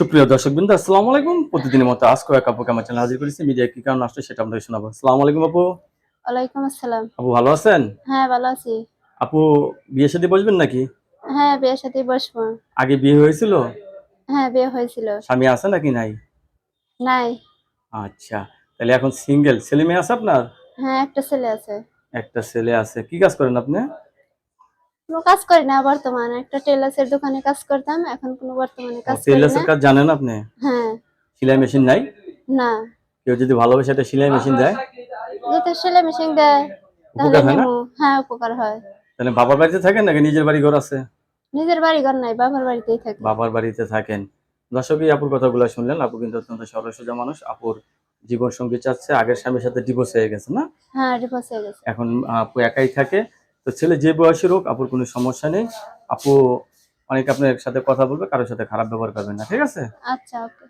সুপ্রিয় দর্শকবৃন্দ, আসসালামু আলাইকুম। প্রতিদিনের মতো আজকেও এক আপুকে আমার চ্যানেলে হাজির করেছি। মিডিয়া কি কারণ আসছে সেটা আপনাদের শোনাবো। আসসালামু আলাইকুম আপু। ওয়ালাইকুম আসসালাম। আপু ভালো আছেন? হ্যাঁ, ভালো আছি। আপু বিয়ে শাদী বসবেন নাকি? হ্যাঁ, বিয়ের সাথেই বসবো। আগে বিয়ে হয়েছিল? হ্যাঁ, বিয়ে হয়েছিল। স্বামী আছে নাকি নাই? নাই। আচ্ছা, তাহলে এখন সিঙ্গেল। ছেলে মেয়ে আছে আপনার? হ্যাঁ, একটা ছেলে আছে। একটা ছেলে আছে। কি কাজ করেন আপনি? কোনো কাজ করি না বর্তমানে। একটা টেলার্সের দোকানে কাজ করতাম। এখন কোনো বর্তমানে ও, কাজ করি না। টেইলার্সের কাজ জানেন আপনি? হ্যাঁ, সেলাই মেশিন নাই? না। কেউ যদি ভালোবাসে একটা সেলাই মেশিন দেয়, যদি সেলাই মেশিন দেয় তাহলে উপকার হয় না? নেবো। হ্যাঁ, উপকার হয়। তাহলে বাবার বাড়িতে থাকেন নাকি নিজের বাড়ি ঘর আছে? নিজের বাড়ি ঘর নাই, বাবার বাড়িতেই থাকি। বাবার বাড়িতে থাকেন। দর্শক, এই আপুর কথাগুলো শুনলেন। আপু কিন্তু অত্যন্ত সরল সোজা মানুষ। আপুর জীবন সঙ্গী চাচ্ছে। আগের স্বামীর সাথে ডিভোর্স হয়ে গেছে না? হ্যাঁ, ডিভোর্স হয়ে গেছে। এখন আপু একাই থাকে। তো ছেলে যে বয়সের হোক, আপুর কোনো সমস্যা নেই। আপু অনেক আপনার সাথে কথা বলবে, কারোর সাথে খারাপ ব্যবহার করবেন না। ঠিক আছে? আচ্ছা, ওকে।